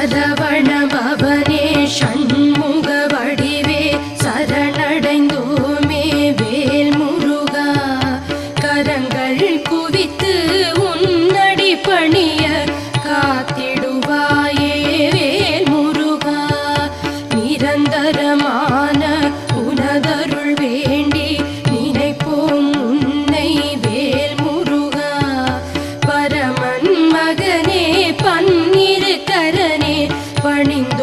சரவணபவனே ஷண்முக வடிவே சரணடைந்தோமே வேல் முருகா கரங்கள் குவித்து உன்னடி பணிய காத்திடுவாயே வேல் முருகா நிரந்தரமான உனதருள் வேண்டி நினைப்போம் உன்னை வேல் முருகா பரமன் மகனே பன்னிரு கரனே பணிந்து